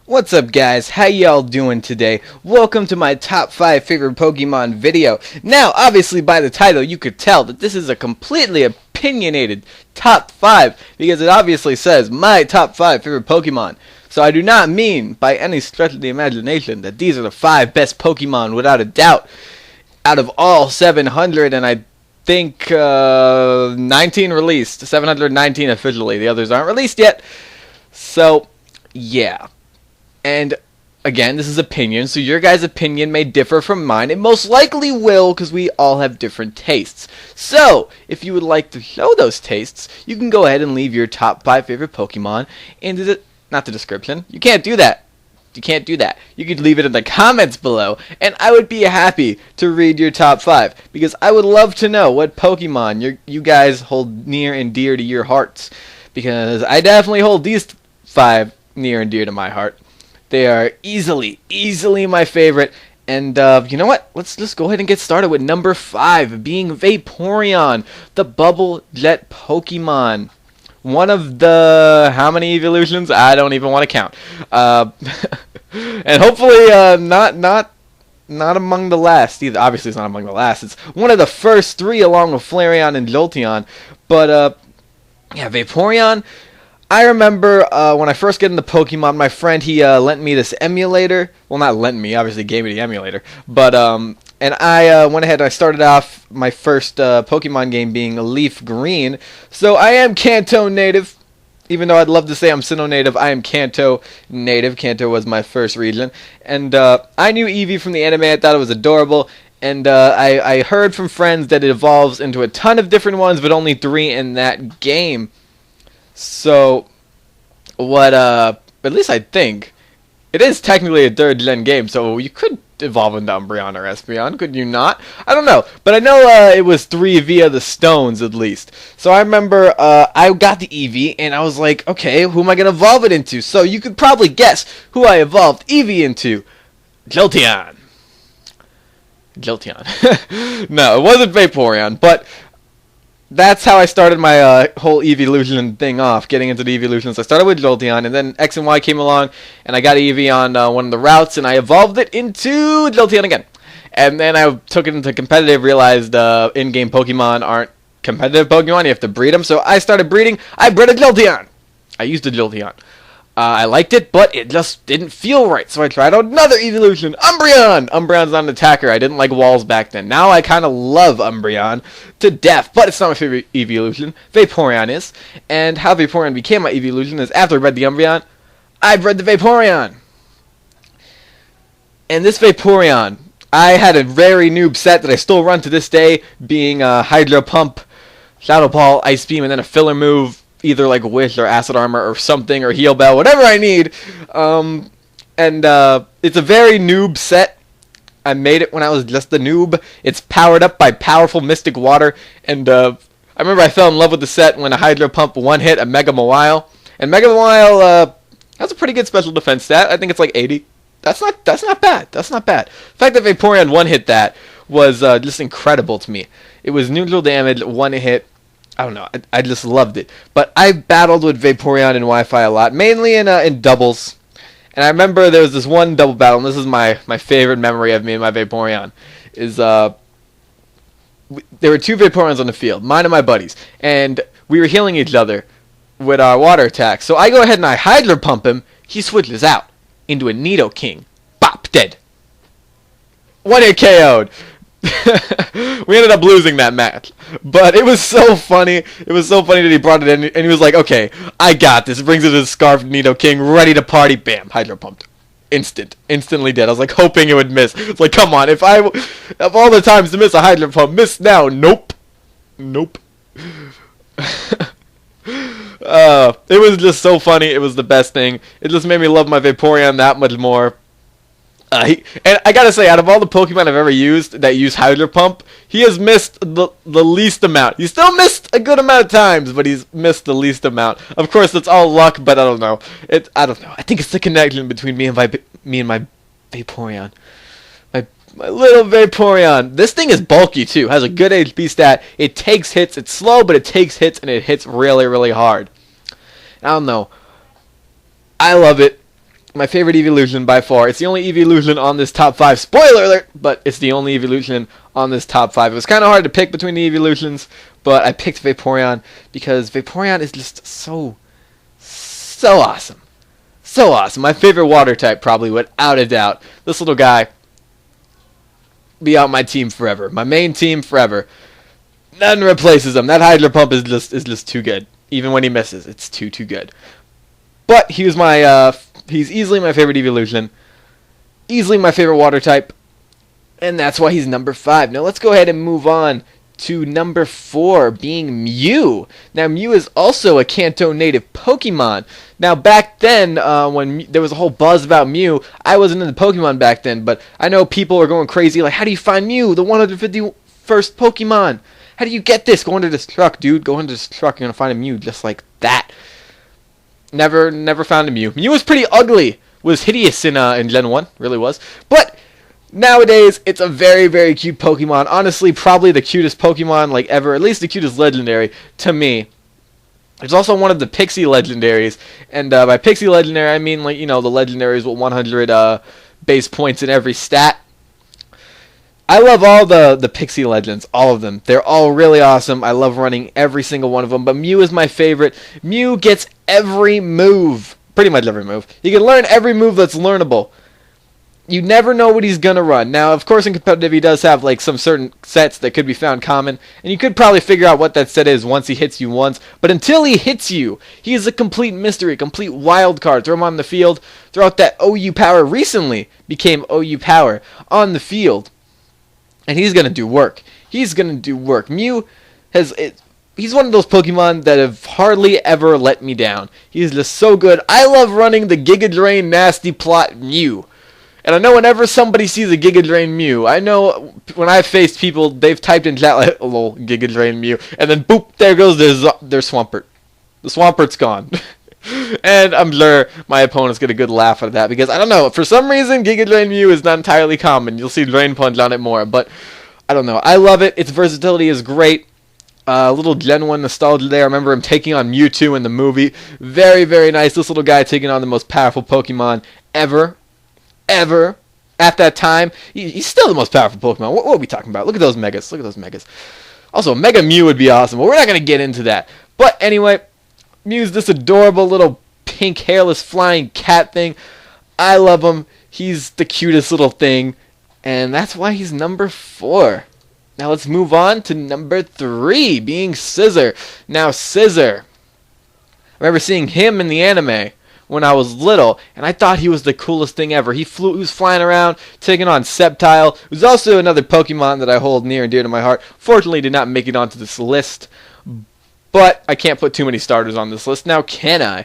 What's up guys, how y'all doing today? Welcome to my top 5 favorite Pokemon video. Now, obviously by the title you could tell that this is a completely opinionated top 5 because it obviously says my top 5 favorite Pokemon. So I do not mean by any stretch of the imagination that these are the 5 best Pokemon without a doubt. Out of all 700 and I think 19 released, 719 officially, the others aren't released yet. So yeah. And again, this is opinion, so your guys' opinion may differ from mine. It most likely will, because we all have different tastes. So, if you would like to show those tastes, you can go ahead and leave your top 5 favorite Pokemon in not the description. You can't do that. You can't do that. You could leave it in the comments below, and I would be happy to read your top 5, because I would love to know what Pokemon you guys hold near and dear to your hearts, because I definitely hold these 5 near and dear to my heart. They are easily my favorite. And you know what? Let's just go ahead and get started with number 5, being Vaporeon, the Bubble Jet Pokemon. One of the how many evolutions? I don't even want to count. And hopefully not among the last either. Obviously, it's not among the last. It's one of the first 3 along with Flareon and Jolteon. But yeah, Vaporeon. I remember when I first got into Pokemon, my friend, he lent me this emulator. Well, not lent me, obviously gave me the emulator. But, and I went ahead and I started off my first Pokemon game being Leaf Green. So I am Kanto native. Even though I'd love to say I'm Sinnoh native, I am Kanto native. Kanto was my first region. And I knew Eevee from the anime. I thought it was adorable. And I heard from friends that it evolves into a ton of different ones, but only 3 in that game. So, what, at least I think, it is technically a 3rd gen game, so you could evolve into Umbreon or Espeon, could you not? I don't know, but I know it was 3 via the stones, at least. So I remember, I got the Eevee, and I was like, okay, who am I going to evolve it into? So you could probably guess who I evolved Eevee into. Jolteon. No, it wasn't Vaporeon, but that's how I started my whole evolution thing off, getting into the evolutions. I started with Jolteon, and then X and Y came along, and I got Eevee on one of the routes, and I evolved it into Jolteon again. And then I took it into competitive, realized in-game Pokemon aren't competitive Pokemon, you have to breed them. So I started breeding, I bred a Jolteon. I used a Jolteon. I liked it, but it just didn't feel right, so I tried out another evolution, Umbreon! Umbreon's not an attacker. I didn't like walls back then. Now I kind of love Umbreon to death, but it's not my favorite evolution. Vaporeon is, and how Vaporeon became my evolution is after I bred the Umbreon, I bred the Vaporeon. And this Vaporeon, I had a very noob set that I still run to this day, being Hydro Pump, Shadow Ball, Ice Beam, and then a filler move, either like Wish or Acid Armor or something, or Heal Bell, whatever I need. It's a very noob set. I made it when I was just a noob. It's powered up by powerful Mystic Water, and I remember I fell in love with the set when a Hydro Pump one-hit a Mega Mawile. And Mega Mawile has a pretty good special defense stat. I think it's like 80. That's not bad. That's not bad. The fact that Vaporeon one-hit that was just incredible to me. It was neutral damage, one-hit. I don't know, I just loved it. But I battled with Vaporeon in Wi-Fi a lot, mainly in doubles. And I remember there was this one double battle, and this is my favorite memory of me and my Vaporeon, is there were 2 Vaporeons on the field, mine and my buddies, and we were healing each other with our water attacks. So I go ahead and I Hydro Pump him, he switches out into a Nidoking. Bop, dead. 1-hit KO'd. We ended up losing that match, but it was so funny. It was so funny that he brought it in, and he was like, "Okay, I got this." Brings it to the Scarf Nidoking, ready to party. Bam, Hydro Pumped, instantly dead. I was like hoping it would miss. It's like, come on, if of all the times to miss a Hydro Pump, miss now. Nope. It was just so funny. It was the best thing. It just made me love my Vaporeon that much more. And I gotta say, out of all the Pokemon I've ever used that use Hydro Pump, he has missed the least amount. He's still missed a good amount of times, but he's missed the least amount. Of course, it's all luck, but I don't know. I don't know. I think it's the connection between me and my Vaporeon. My little Vaporeon. This thing is bulky, too. Has a good HP stat. It takes hits. It's slow, but it takes hits, and it hits really hard. I don't know. I love it. My favorite evolution by far. It's the only evolution on this top 5. Spoiler alert! But it's the only evolution on this top 5. It was kind of hard to pick between the evolutions, but I picked Vaporeon because Vaporeon is just so awesome. So awesome. My favorite water type, probably, without a doubt. This little guy, be on my team forever. My main team forever. Nothing replaces him. That Hydro Pump is just too good. Even when he misses, it's too good. But he was my he's easily my favorite evolution, easily my favorite water type, and that's why he's number 5. Now let's go ahead and move on to number 4, being Mew. Now Mew is also a Kanto native Pokemon. Now back then, when there was a whole buzz about Mew, I wasn't into Pokemon back then, but I know people are going crazy, like, how do you find Mew, the 151st Pokemon? How do you get this? Go under this truck, dude. Go under this truck, you're gonna find a Mew just like that. Never found a Mew. Mew was pretty ugly. Was hideous in Gen 1, really was. But nowadays, it's a very cute Pokemon. Honestly, probably the cutest Pokemon like ever. At least the cutest legendary to me. It's also one of the Pixie legendaries, and by Pixie legendary, I mean, like, you know, the legendaries with 100 base points in every stat. I love all the Pixie Legends, all of them. They're all really awesome. I love running every single one of them, but Mew is my favorite. Mew gets every move, pretty much every move. You can learn every move that's learnable. You never know what he's going to run. Now, of course, in competitive, he does have like some certain sets that could be found common, and you could probably figure out what that set is once he hits you once. But until he hits you, he is a complete mystery, complete wild card. Throw him on the field, throw out that OU power. Recently became OU power on the field. And he's going to do work. He's going to do work. Mew he's one of those Pokemon that have hardly ever let me down. He's just so good. I love running the Giga Drain Nasty Plot Mew. And I know whenever somebody sees a Giga Drain Mew, I know when I've faced people, they've typed in chat like, "Lol, Giga Drain Mew," and then boop, there goes their Swampert. The Swampert's gone. And I'm sure my opponents get a good laugh out of that, because I don't know, for some reason Giga Drain Mew is not entirely common. You'll see Drain Punch on it more, but I don't know. I love it. Its versatility is great. A little Gen 1 nostalgia there. I remember him taking on Mewtwo in the movie. Very nice. This little guy taking on the most powerful Pokemon ever. At that time. He's still the most powerful Pokemon. What are we talking about? Look at those Megas. Look at those Megas. Also, Mega Mew would be awesome, but we're not going to get into that. But anyway, Mew's this adorable little pink hairless flying cat thing. I love him. He's the cutest little thing, and that's why he's number 4. Now let's move on to number 3, being Scizor. Now Scizor, I remember seeing him in the anime when I was little, and I thought he was the coolest thing ever. He was flying around, taking on Sceptile, who's also another Pokemon that I hold near and dear to my heart. Fortunately, did not make it onto this list. But I can't put too many starters on this list now, can I?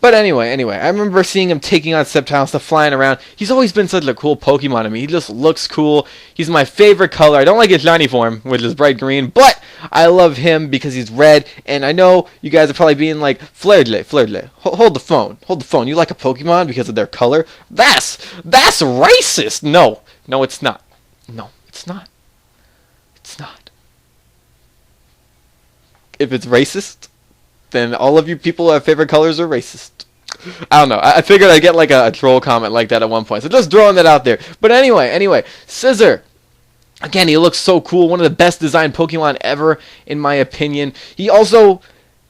But anyway, I remember seeing him taking on Sceptile, stuff flying around. He's always been such a cool Pokemon to me. He just looks cool. He's my favorite color. I don't like his shiny form, which is bright green, but I love him because he's red. And I know you guys are probably being like, Flairdle, hold the phone. You like a Pokemon because of their color? That's racist. No, it's not. No, it's not. It's not. If it's racist, then all of you people who have favorite colors are racist. I don't know. I figured I'd get like a troll comment like that at one point. So just throwing that out there. But anyway, Scizor. Again, he looks so cool. One of the best designed Pokemon ever, in my opinion. He also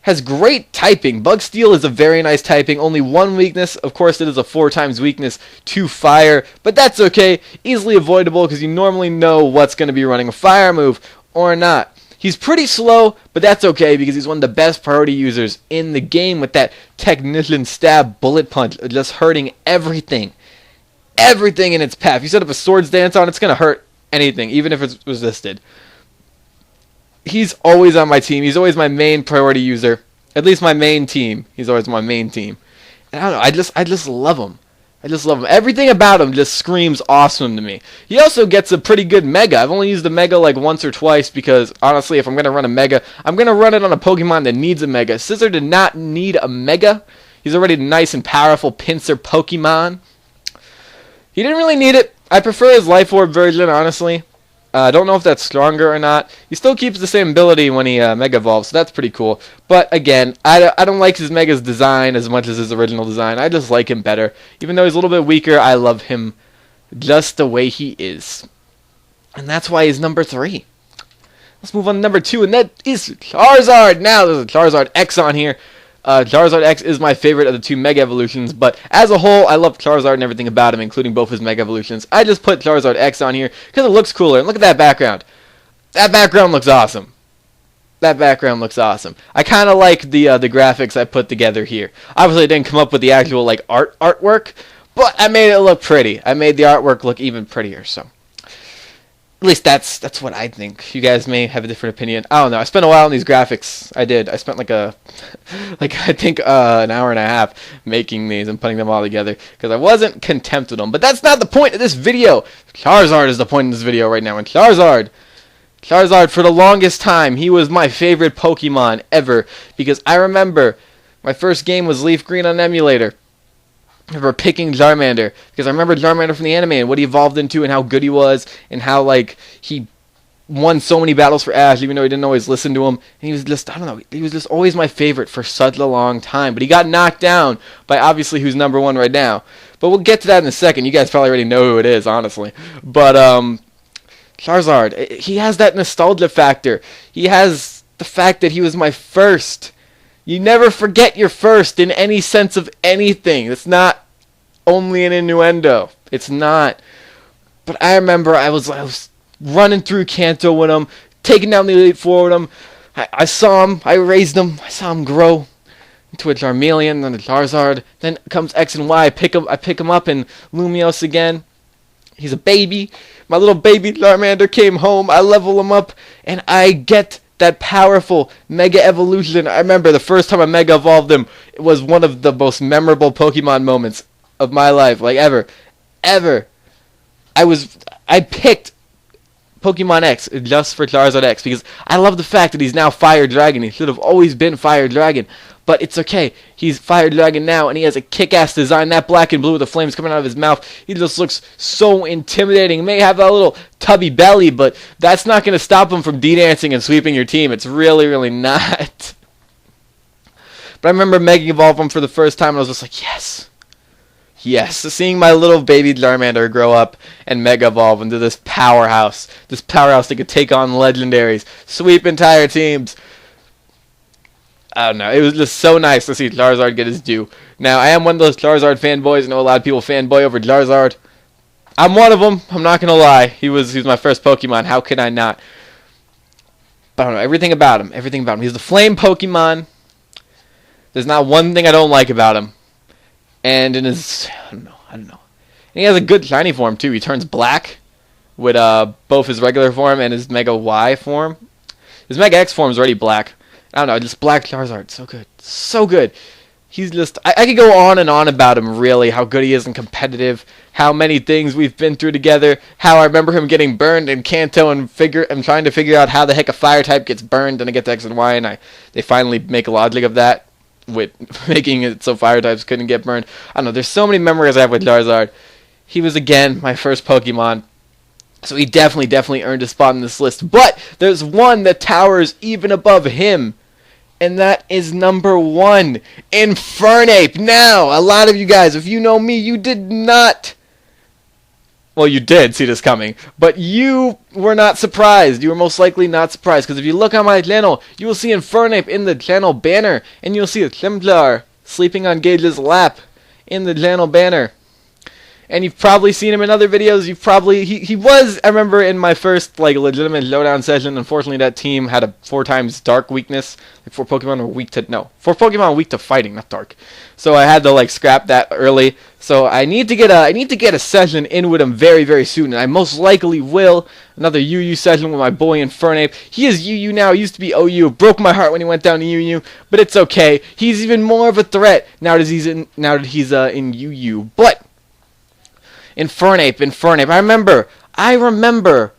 has great typing. Bug Steel is a very nice typing. Only one weakness. Of course, it is a 4 times weakness to fire. But that's okay. Easily avoidable because you normally know what's going to be running a fire move or not. He's pretty slow, but that's okay because he's one of the best priority users in the game with that Technician Stab Bullet Punch, just hurting everything. Everything in its path. If you set up a Swords Dance on, it's going to hurt anything, even if it's resisted. He's always on my team. He's always my main priority user. At least my main team. He's always my main team. And I don't know, I just love him. I just love him. Everything about him just screams awesome to me. He also gets a pretty good Mega. I've only used the Mega like once or twice because, honestly, if I'm going to run a Mega, I'm going to run it on a Pokemon that needs a Mega. Scizor did not need a Mega. He's already a nice and powerful pincer Pokemon. He didn't really need it. I prefer his Life Orb version, honestly. I don't know if that's stronger or not. He still keeps the same ability when he Mega Evolves, so that's pretty cool. But again, I don't like his Mega's design as much as his original design. I just like him better. Even though he's a little bit weaker, I love him just the way he is. And that's why he's number 3. Let's move on to number 2, and that is Charizard. Now, there's a Charizard X on here. Charizard X is my favorite of the 2 Mega Evolutions, but as a whole, I love Charizard and everything about him, including both his Mega Evolutions. I just put Charizard X on here because it looks cooler. And look at that background. That background looks awesome. That background looks awesome. I kind of like the graphics I put together here. Obviously, I didn't come up with the actual like artwork, but I made it look pretty. I made the artwork look even prettier, so. At least that's what I think. You guys may have a different opinion. I don't know. I spent a while on these graphics. I did. I spent I think an hour and a half making these and putting them all together because I wasn't content with them. But that's not the point of this video. Charizard is the point of this video right now. And Charizard, for the longest time, he was my favorite Pokemon ever because I remember my first game was Leaf Green on emulator. I remember picking Charmander because I remember Charmander from the anime and what he evolved into and how good he was and how like he won so many battles for Ash even though he didn't always listen to him. And he was just, I don't know, he was just always my favorite for such a long time. But he got knocked down by obviously who's number 1 right now. But we'll get to that in a second. You guys probably already know who it is, honestly. But Charizard, he has that nostalgia factor. He has the fact that he was my first. You never forget your first in any sense of anything. It's not only an innuendo. It's not. But I remember I was running through Kanto with him, taking down the Elite Four with him. I saw him. I raised him. I saw him grow into a Charmeleon, then a Charizard. Then comes X and Y. I pick him up in Lumiose again. He's a baby. My little baby Charmander came home. I level him up, and I get that powerful Mega Evolution. I remember the first time I Mega Evolved him, it was one of the most memorable Pokemon moments of my life, like ever. I picked Pokemon X just for Charizard X because I love the fact that he's now Fire Dragon. He should have always been Fire Dragon, but it's okay. He's Fire Dragon now, and he has a kick-ass design. That black and blue with the flames coming out of his mouth, he just looks so intimidating. He may have a little tubby belly, but that's not going to stop him from D-dancing and sweeping your team. It's really, really not. But I remember Mega Evolve him for the first time, and I was just like, yes. Yes, seeing my little baby Charmander grow up and Mega Evolve into this powerhouse that could take on legendaries, sweep entire teams. I don't know, it was just so nice to see Charizard get his due. Now, I am one of those Charizard fanboys. I know a lot of people fanboy over Charizard. I'm one of them, I'm not going to lie. He was my first Pokemon, how could I not? But I don't know, everything about him. He's the flame Pokemon. There's not one thing I don't like about him. And in his, I don't know. And he has a good shiny form too. He turns black with both his regular form and his Mega Y form. His Mega X form is already black. I don't know, just black Charizard. So good. So good. He's just, I could go on and on about him really, how good he is and competitive, how many things we've been through together, how I remember him getting burned in Kanto and trying to figure out how the heck a fire type gets burned, and I get to X and Y, and they finally make logic of that, with making it so fire types couldn't get burned. I don't know, there's so many memories I have with Charizard. He was, again, my first Pokemon, so he definitely earned a spot in this list. But there's one that towers even above him, and that is number 1, Infernape. Now, a lot of you guys, if you know me, you did not... Well, you did see this coming, but you were not surprised. You were most likely not surprised, because if you look on my channel, you will see Infernape in the channel banner, and you'll see a Chimchar sleeping on Gage's lap in the channel banner. And you've probably seen him in other videos. He was, I remember, in my first legitimate showdown session. Unfortunately, that team had a 4 times dark weakness. 4 Pokemon were weak to 4 Pokemon were weak to fighting, not dark. So I had to scrap that early. So I need to get a session in with him very, very soon, and I most likely will. Another UU session with my boy Infernape. He is UU now. He used to be OU. Broke my heart when he went down to UU, but it's okay. He's even more of a threat now that he's in UU. But Infernape. I remember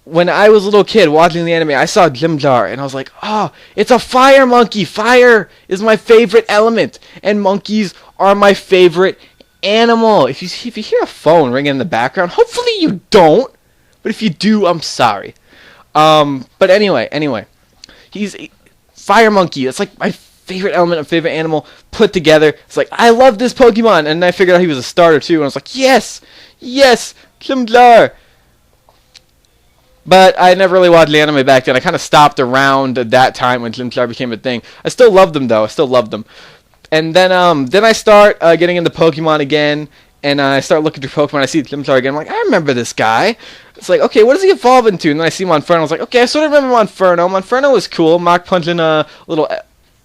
when I was a little kid watching the anime, I saw Chimchar, and I was like, oh, it's a fire monkey. Fire is my favorite element, and monkeys are my favorite animal. If you hear a phone ringing in the background, hopefully you don't. But if you do, I'm sorry. But anyway, he's Fire Monkey. It's like my favorite element, a favorite animal put together. It's like, I love this Pokemon, and I figured out he was a starter too, and I was like, yes, Klimdlar. But I never really watched the anime back then. I kind of stopped around at that time when Klimdlar became a thing. I still loved them though. I still loved them. And then I start getting into Pokemon again, and I start looking through Pokemon. I see Klimdlar again. I'm like, I remember this guy. It's like, okay, what does he evolve into? And then I see Monferno. I was like, okay, I sort of remember Monferno. Monferno was cool. Mach punching little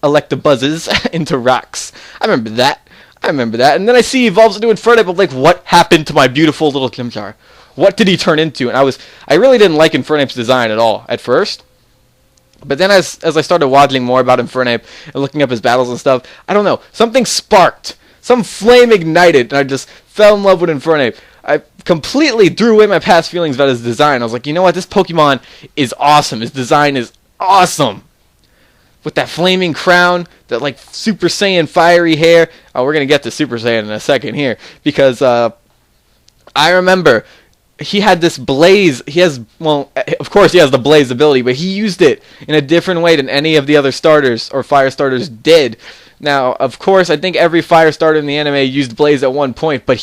Electabuzzes into rocks. I remember that. And then I see he evolves into Infernape. I'm like, what happened to my beautiful little Klimdlar? What did he turn into? And I really didn't like Infernape's design at all at first. But then as I started watching more about Infernape and looking up his battles and stuff, I don't know, something sparked. Some flame ignited, and I just fell in love with Infernape. I completely threw away my past feelings about his design. I was like, you know what, this Pokemon is awesome. His design is awesome. With that flaming crown, that like Super Saiyan fiery hair. Oh, we're going to get to Super Saiyan in a second here. Because I remember he had this blaze. Of course he has the blaze ability, but he used it in a different way than any of the other starters or fire starters did. Now, of course, I think every fire starter in the anime used blaze at one point, but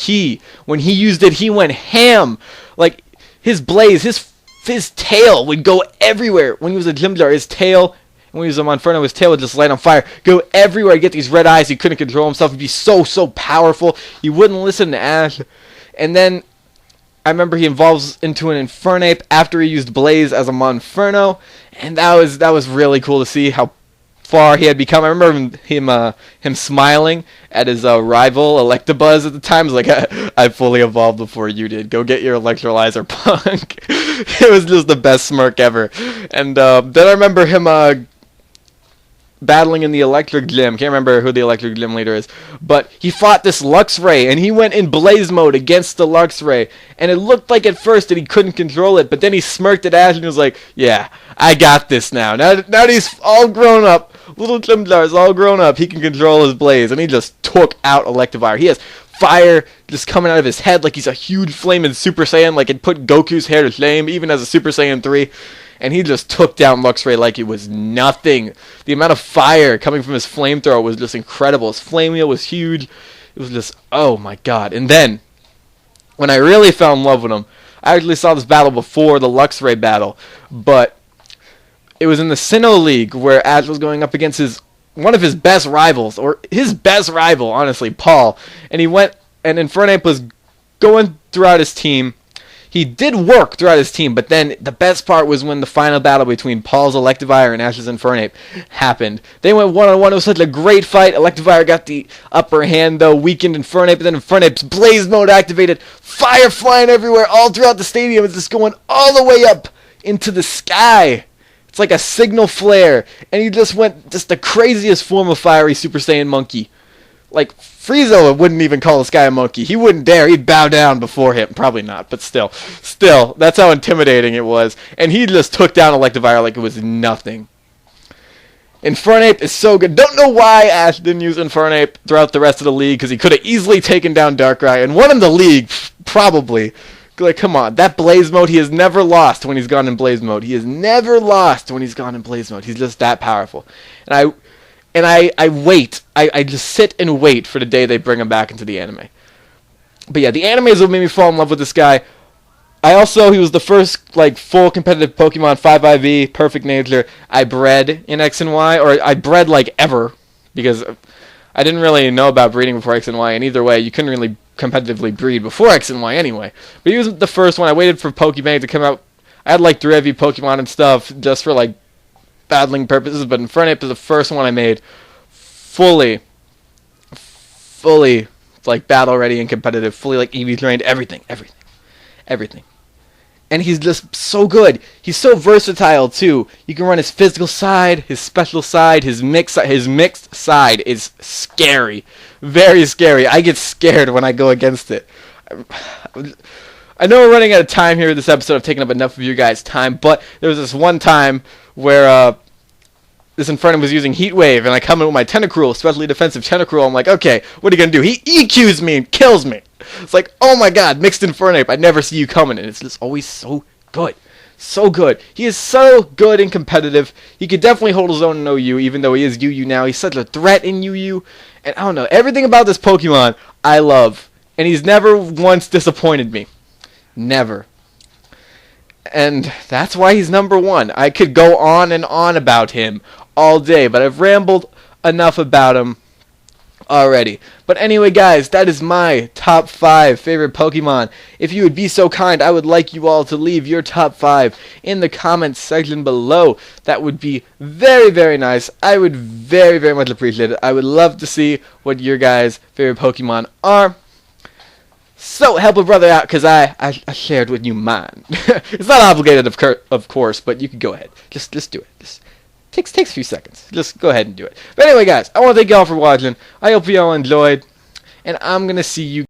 when he used it, he went ham. Like, his blaze, his tail would go everywhere. When he was a Klimdlar, his tail, when he was a Monferno, his tail would just light on fire, go everywhere, get these red eyes, he couldn't control himself, he'd be so powerful, he wouldn't listen to Ash. And then I remember he evolves into an Infernape after he used Blaze as a Monferno, and that was really cool to see how far he had become. I remember him smiling at his rival Electabuzz at the time. He was like, I fully evolved before you did. Go get your Electrolyzer, punk. It was just the best smirk ever. And then I remember him battling in the Electric Gym. Can't remember who the Electric Gym leader is, but he fought this Luxray, and he went in Blaze mode against the Luxray, and it looked like at first that he couldn't control it, but then he smirked at Ash and was like, yeah, I got this now. Now that he's all grown up, little Klimdlar is all grown up, he can control his Blaze, and he just took out Electivire. He has fire just coming out of his head like he's a huge flaming Super Saiyan, like it put Goku's hair to flame, even as a Super Saiyan 3. And he just took down Luxray like it was nothing. The amount of fire coming from his flamethrower was just incredible. His flame wheel was huge. It was just, oh my god. And then, when I really fell in love with him, I actually saw this battle before the Luxray battle, but it was in the Sinnoh League where Ash was going up against one of his best rivals, or his best rival, honestly, Paul. And Infernape was going throughout his team. He did work throughout his team, but then the best part was when the final battle between Paul's Electivire and Ash's Infernape happened. They went one-on-one. It was such a great fight. Electivire got the upper hand, though, weakened Infernape, and then Infernape's Blaze mode activated. Fire flying everywhere, all throughout the stadium. It's just going all the way up into the sky. It's like a signal flare, and he just went the craziest form of fiery Super Saiyan monkey. Like, Frieza wouldn't even call this guy a monkey. He wouldn't dare. He'd bow down before him. Probably not, but still, that's how intimidating it was. And he just took down Electivire like it was nothing. Infernape is so good. Don't know why Ash didn't use Infernape throughout the rest of the league, because he could have easily taken down Darkrai and won in the league, probably. Like, come on, that Blaze mode, he has never lost when he's gone in Blaze mode. He has never lost when he's gone in Blaze mode. He's just that powerful. And I wait. I just sit and wait for the day they bring him back into the anime. But yeah, the anime is what made me fall in love with this guy. He was the first, like, full competitive Pokemon 5IV, perfect nature, I bred in X and Y, or I bred, like, ever, because I didn't really know about breeding before X and Y, and either way, you couldn't really competitively breed before X and Y anyway. But he was the first one. I waited for Pokemon to come out. I had, like, 3IV Pokemon and stuff, just for, like, battling purposes, but Infernape is the first one I made fully, like, battle ready and competitive, fully, like, EV trained, everything. And he's just so good. He's so versatile too. You can run his physical side, his special side, his mixed side is scary, very scary. I get scared when I go against it. I know we're running out of time here with this episode. I've taken up enough of your guys' time, but there was this one time where this Infernape was using Heat Wave, and I come in with my Tentacruel, specially defensive Tentacruel. I'm like, okay, what are you going to do? He EQs me and kills me. It's like, oh my god, mixed Infernape. I never see you coming, and it's just always so good. So good. He is so good and competitive. He could definitely hold his own in OU, even though he is UU now. He's such a threat in UU. And I don't know, everything about this Pokemon I love. And he's never once disappointed me. Never. And that's why he's number one. I could go on and on about him all day, but I've rambled enough about him already. But anyway, guys, that is my top 5 favorite Pokemon. If you would be so kind, I would like you all to leave your top 5 in the comments section below. That would be very, very nice. I would very, very much appreciate it. I would love to see what your guys' favorite Pokemon are. So help a brother out, because I shared with you mine. It's not obligated, of course, but you can go ahead. Just do it. Just takes a few seconds. Just go ahead and do it. But anyway, guys, I want to thank y'all for watching. I hope you all enjoyed, and I'm going to see you